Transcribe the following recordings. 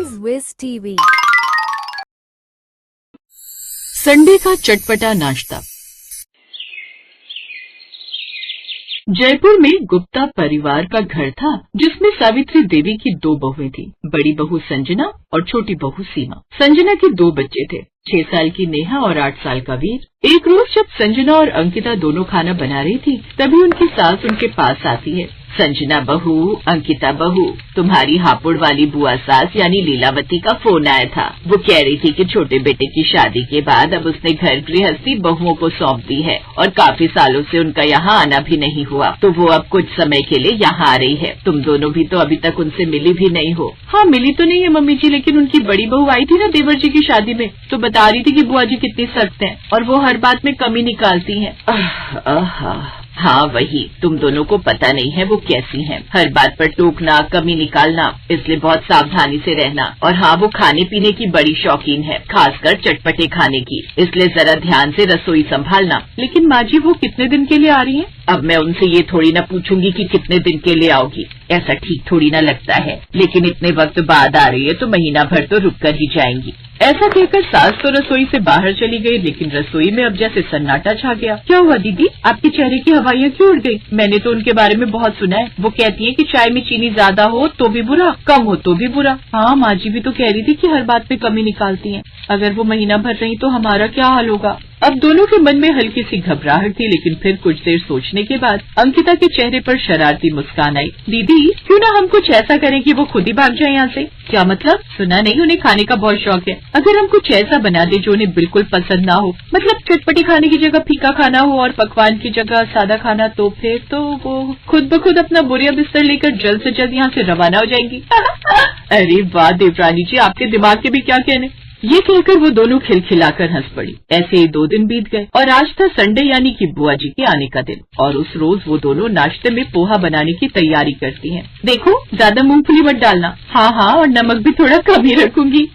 News Vij TV. Sunday का चटपटा नाश्ता। जयपुर में गुप्ता परिवार का घर था, जिसमें सावित्री देवी की 2 बहुएं थी, बड़ी बहू संजना और छोटी बहू सीमा। संजना के 2 बच्चे थे, 6 साल की नेहा और 8 साल का वीर। एक रोज जब संजना और अंकिता दोनों खाना बना रही थी, तभी उनकी सास उनके पास आती है। संजना बहू, अंकिता बहू, तुम्हारी हापुड़ वाली बुआ सास यानी लीलावती का फोन आया था। वो कह रही थी कि छोटे बेटे की शादी के बाद अब उसने घर गृहस्थी बहुओं को सौंप दी है और काफी सालों से उनका यहाँ आना भी नहीं हुआ, तो वो अब कुछ समय के लिए यहाँ आ रही है। तुम दोनों भी तो अभी तक उनसे मिली भी नहीं हो। हाँ, मिली तो नहीं है मम्मी जी, लेकिन उनकी बड़ी बहू आई थी ना देवर जी की शादी में, तो बता रही थी कि बुआ जी कितनी सख्त हैं और वो हर बात में कमी निकालती हैं। हाँ वही, तुम दोनों को पता नहीं है वो कैसी हैं। हर बात पर टोकना, कमी निकालना, इसलिए बहुत सावधानी से रहना। और हाँ, वो खाने पीने की बड़ी शौकीन है, खासकर चटपटे खाने की, इसलिए जरा ध्यान से रसोई संभालना। लेकिन माँ जी, वो कितने दिन के लिए आ रही हैं? अब मैं उनसे ये थोड़ी ना पूछूंगी कि कितने दिन के लिए आओगी, ऐसा ठीक थोड़ी ना लगता है। लेकिन इतने वक्त बाद आ रही है तो महीना भर तो रुक कर ही जाएंगी। ऐसा कहकर सास तो रसोई से बाहर चली गई, लेकिन रसोई में अब जैसे सन्नाटा छा गया। क्या हुआ दीदी, आपके चेहरे की हवाइयाँ क्यों उड़ गई? मैंने तो उनके बारे में बहुत सुना है। वो कहती है कि चाय में चीनी ज्यादा हो तो भी बुरा, कम हो तो भी बुरा। हाँ, माँ जी भी तो कह रही थी कि हर बात में कमी निकालती हैं। अगर वो महीना भर रही तो हमारा क्या हाल होगा? अब दोनों के मन में हल्की सी घबराहट थी, लेकिन फिर कुछ देर सोचने के बाद अंकिता के चेहरे पर शरारती मुस्कान आई। दीदी, क्यों ना हम कुछ ऐसा करें कि वो खुद ही भाग जाए यहाँ से? क्या मतलब? सुना नहीं, उन्हें खाने का बहुत शौक है। अगर हम कुछ ऐसा बना दे जो उन्हें बिल्कुल पसंद ना हो, मतलब चटपटी खाने की जगह फीका खाना हो और पकवान की जगह सादा खाना, तो फिर तो वो खुद ब खुद अपना बोरिया बिस्तर लेकर जल्द से जल्द यहाँ से रवाना हो जाएंगी। अरे वाह देवरानी जी, आपके दिमाग के भी क्या कहने। ये कहकर वो दोनों खिलखिलाकर हंस पड़ी। ऐसे ही 2 दिन बीत गए और आज था संडे यानी कि बुआ जी के आने का दिन। और उस रोज वो दोनों नाश्ते में पोहा बनाने की तैयारी करती हैं। देखो, ज्यादा मूंगफली मत डालना। हाँ हाँ, और नमक भी थोड़ा कम ही रखूंगी।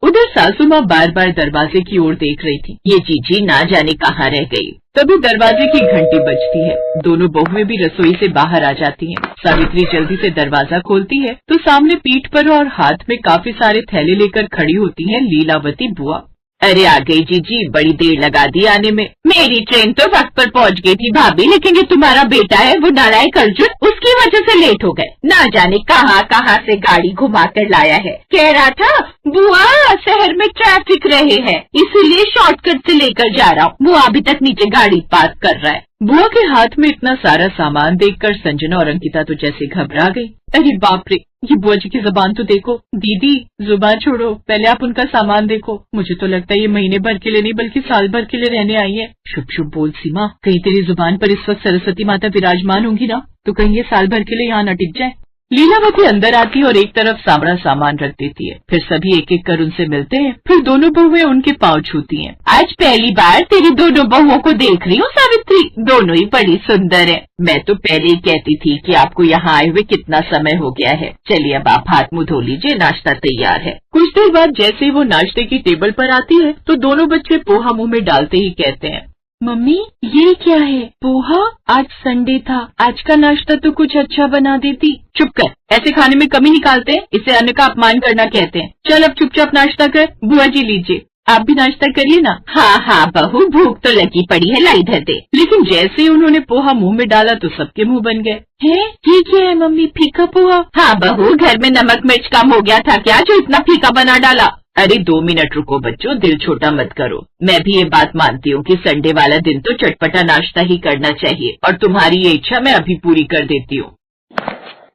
उधर सासू माँ बार बार दरवाजे की ओर देख रही थी। ये चीची ना जाने कहाँ रह गई। तभी दरवाजे की घंटी बजती है। दोनों बहुएं भी रसोई से बाहर आ जाती हैं। सावित्री जल्दी से दरवाजा खोलती है तो सामने पीठ पर और हाथ में काफी सारे थैले लेकर खड़ी होती है लीलावती बुआ। अरे आ गई जीजी, बड़ी देर लगा दी आने में। मेरी ट्रेन तो वक्त पर पहुंच गई थी भाभी, लेकिन ये तुम्हारा बेटा है वो नालायक अर्जुन, उसकी वजह से लेट हो गए। ना जाने कहाँ से गाड़ी घुमा कर लाया है। कह रहा था बुआ शहर में ट्रैफिक रहे हैं, इसीलिए शॉर्टकट से लेकर जा रहा हूँ। वो अभी तक नीचे गाड़ी पार्क कर रहा है। बुआ के हाथ में इतना सारा सामान देखकर संजना और अंकिता तो जैसे घबरा गई। अरे बाप रे, ये बुआ जी की जुबान तो देखो। दीदी जुबान छोड़ो, पहले आप उनका सामान देखो। मुझे तो लगता है ये महीने भर के लिए नहीं बल्कि साल भर के लिए रहने आई है। शुभ शुभ बोल सीमा, कहीं तेरी जुबान पर इस वक्त सरस्वती माता विराजमान होंगी ना, तो कहीं ये साल भर के लिए यहाँ न टिक जाए। लीलावती अंदर आती है और एक तरफ सामड़ा सामान रख देती है। फिर सभी एक एक कर उनसे मिलते हैं। फिर दोनों बहुएं उनके पाँव छूती हैं। आज पहली बार तेरी दोनों बहुओं को देख रही हूँ सावित्री, दोनों ही बड़ी सुंदर है। मैं तो पहले ही कहती थी कि आपको यहाँ आए हुए कितना समय हो गया है। चलिए अब आप हाथ मुँह धो लीजिए, नाश्ता तैयार है। कुछ देर बाद जैसे ही वो नाश्ते की टेबल पर आती है तो दोनों बच्चे पोहा मुँह में डालते ही कहते हैं, मम्मी ये क्या है? पोहा? आज संडे था, आज का नाश्ता तो कुछ अच्छा बना देती। चुप कर, ऐसे खाने में कमी निकालते हैं, इसे अन्न का अपमान करना कहते हैं। चल अब चुपचाप नाश्ता कर। बुआ जी लीजिए, आप भी नाश्ता करिए ना। हाँ हाँ बहू, भूख तो लगी पड़ी है, लाई धर दे। लेकिन जैसे ही उन्होंने पोहा मुंह में डाला तो सबके मुंह बन गए। है ये क्या है मम्मी, फीका पोहा? हाँ बहू, घर में नमक मिर्च कम हो गया था क्या जो इतना फीका बना डाला? अरे 2 मिनट रुको बच्चों, दिल छोटा मत करो। मैं भी ये बात मानती हूँ कि संडे वाला दिन तो चटपटा नाश्ता ही करना चाहिए, और तुम्हारी ये इच्छा मैं अभी पूरी कर देती हूँ।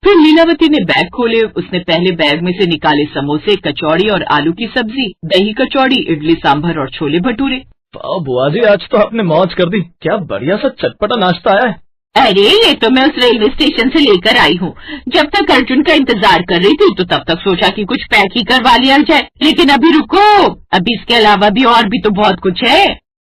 फिर लीलावती ने बैग खोले। उसने पहले बैग में से निकाले समोसे, कचौड़ी और आलू की सब्जी, दही कचौड़ी, इडली सांभर और छोले भटूरे। बुआ जी, आज तो आपने मौज कर दी, क्या बढ़िया सा चटपटा नाश्ता आया है। अरे ये तो मैं उस रेलवे स्टेशन से लेकर आई हूँ। जब तक अर्जुन का इंतजार कर रही थी तो तब तक सोचा कि कुछ पैक ही करवा लिया जाए, लेकिन अभी रुको, अभी इसके अलावा भी और भी तो बहुत कुछ है।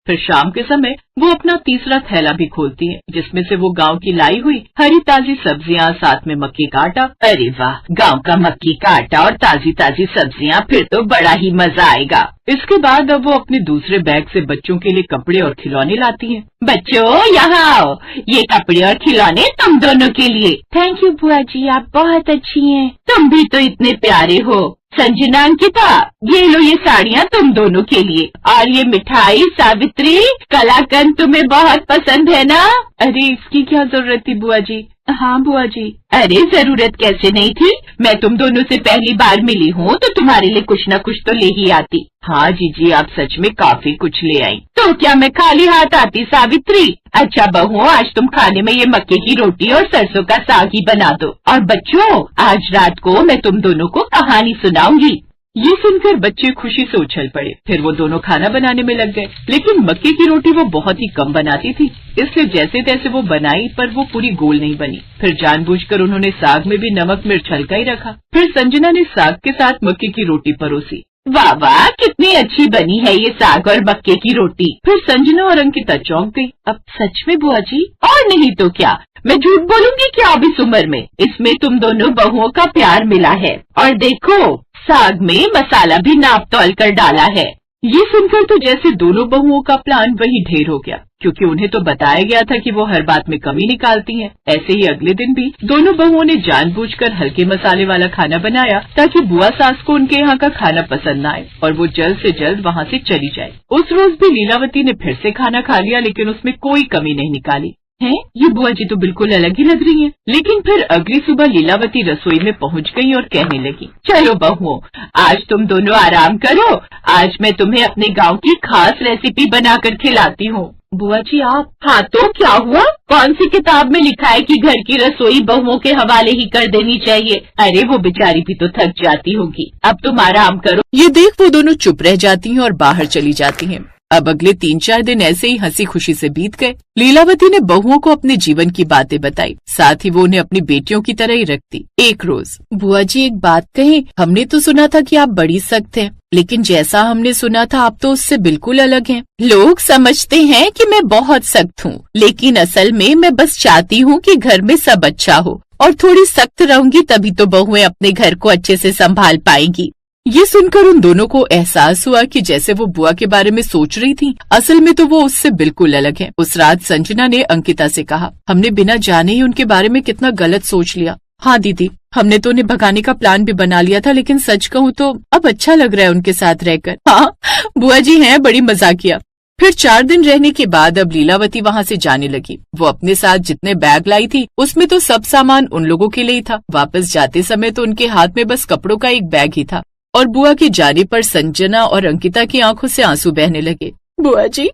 फिर शाम के समय वो अपना तीसरा थैला भी खोलती है, जिसमें से वो गांव की लाई हुई हरी ताजी सब्जियां, साथ में मक्की का आटा। अरे वाह, गांव का मक्की का आटा और ताजी ताजी सब्जियां, फिर तो बड़ा ही मजा आएगा। इसके बाद अब वो अपने दूसरे बैग से बच्चों के लिए कपड़े और खिलौने लाती हैं। बच्चों यहाँ आओ, ये कपड़े और खिलौने तुम दोनों के लिए। थैंक यू बुआ जी, आप बहुत अच्छी हैं। तुम भी तो इतने प्यारे हो। संजना, अंकिता, ये लो ये साड़ियाँ तुम दोनों के लिए, और ये मिठाई सावित्री, कलाकंद तुम्हें बहुत पसंद है ना? अरे इसकी क्या जरूरत थी बुआ जी? हाँ बुआ जी। अरे जरूरत कैसे नहीं थी, मैं तुम दोनों से पहली बार मिली हूँ तो तुम्हारे लिए कुछ न कुछ तो ले ही आती। हाँ जीजी, आप सच में काफी कुछ ले आई। तो क्या मैं खाली हाथ आती सावित्री? अच्छा बहुओं, आज तुम खाने में ये मक्के की रोटी और सरसों का साग ही बना दो। और बच्चों, आज रात को मैं तुम दोनों को कहानी सुनाऊंगी। ये सुनकर बच्चे खुशी से उछल पड़े। फिर वो दोनों खाना बनाने में लग गए, लेकिन मक्के की रोटी वो बहुत ही कम बनाती थी, इसलिए जैसे तैसे वो बनाई, पर वो पूरी गोल नहीं बनी। फिर जानबूझकर उन्होंने साग में भी नमक मिर्च हल्का ही रखा। फिर संजना ने साग के साथ मक्के की रोटी परोसी। वाह वाह, कितनी अच्छी बनी है ये साग और मक्के की रोटी। फिर संजना और अंकिता चौंक गई। अब सच में बुआ जी? और नहीं तो क्या, मैं झूठ बोलूंगी क्या अब इस उम्र में? इसमें तुम दोनों बहुओं का प्यार मिला है। और देखो, साग में मसाला भी नाप तौल कर डाला है। ये सुनकर तो जैसे दोनों बहुओं का प्लान वही ढेर हो गया, क्योंकि उन्हें तो बताया गया था कि वो हर बात में कमी निकालती हैं। ऐसे ही अगले दिन भी दोनों बहुओं ने जानबूझकर हल्के मसाले वाला खाना बनाया, ताकि बुआ सास को उनके यहाँ का खाना पसंद न आए और वो जल्द से जल्द वहाँ से चली जाए। उस रोज भी लीलावती ने फिर से खाना खा लिया, लेकिन उसमें कोई कमी नहीं निकाली। हैं? ये बुआ जी तो बिल्कुल अलग ही लग रही हैं। लेकिन फिर अगली सुबह लीलावती रसोई में पहुंच गई और कहने लगी, चलो बहुओं, आज तुम दोनों आराम करो, आज मैं तुम्हें अपने गांव की खास रेसिपी बनाकर खिलाती हूँ। बुआ जी आप? हाँ तो क्या हुआ? कौन सी किताब में लिखा है कि घर की रसोई बहुओं के हवाले ही कर देनी चाहिए? अरे वो बेचारी भी तो थक जाती होगी, अब तुम आराम करो। ये देख वो दोनों चुप रह जाती हैं और बाहर चली जाती हैं। अब अगले 3-4 दिन ऐसे ही हंसी खुशी से बीत गए। लीलावती ने बहुओं को अपने जीवन की बातें बताई, साथ ही वो उन्हें अपनी बेटियों की तरह ही रखती। एक रोज, बुआ जी एक बात कहें, हमने तो सुना था कि आप बड़ी सख्त हैं, लेकिन जैसा हमने सुना था आप तो उससे बिल्कुल अलग हैं। लोग समझते हैं कि मैं बहुत सख्त हूँ, लेकिन असल में मैं बस चाहती हूँ कि घर में सब अच्छा हो, और थोड़ी सख्त रहूंगी तभी तो बहुएं अपने घर को अच्छे से संभाल पाएंगी। ये सुनकर उन दोनों को एहसास हुआ कि जैसे वो बुआ के बारे में सोच रही थी, असल में तो वो उससे बिल्कुल अलग है। उस रात संजना ने अंकिता से कहा, हमने बिना जाने ही उनके बारे में कितना गलत सोच लिया। हाँ दीदी, हमने तो उन्हें भगाने का प्लान भी बना लिया था, लेकिन सच कहूँ तो अब अच्छा लग रहा है उनके साथ रहकर। हाँ बुआ जी हैं बड़ी मजाकिया। फिर 4 दिन रहने के बाद अब लीलावती वहाँ से जाने लगी। वो अपने साथ जितने बैग लाई थी उसमें तो सब सामान उन लोगों के लिए ही था। वापस जाते समय तो उनके हाथ में बस कपड़ों का एक बैग ही था। और बुआ के जाने पर संजना और अंकिता की आंखों से आंसू बहने लगे। बुआ जी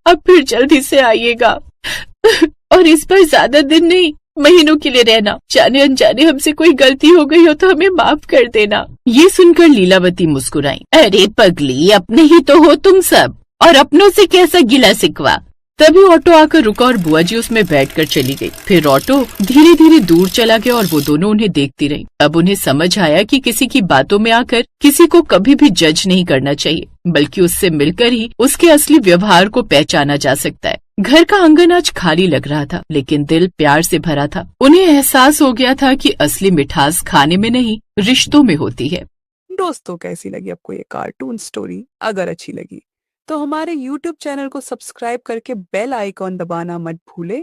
अब फिर जल्दी से आइएगा और इस पर ज्यादा दिन नहीं, महीनों के लिए रहना। जाने अनजाने हमसे कोई गलती हो गई हो तो हमें माफ कर देना। ये सुनकर लीलावती मुस्कुराई। अरे पगली, अपने ही तो हो तुम सब, और अपनों से कैसा गिला शिकवा। तभी ऑटो आकर रुका और बुआ जी उसमें बैठकर चली गई। फिर ऑटो धीरे धीरे दूर चला गया और वो दोनों उन्हें देखती रही। अब उन्हें समझ आया कि किसी की बातों में आकर किसी को कभी भी जज नहीं करना चाहिए, बल्कि उससे मिलकर ही उसके असली व्यवहार को पहचाना जा सकता है। घर का आंगन आज खाली लग रहा था, लेकिन दिल प्यार से भरा था। उन्हें एहसास हो गया था कि असली मिठास खाने में नहीं, रिश्तों में होती है। दोस्तों, कैसी लगी आपको ये कार्टून स्टोरी? अगर अच्छी लगी तो हमारे YouTube चैनल को सब्सक्राइब करके बेल आइकॉन दबाना मत भूले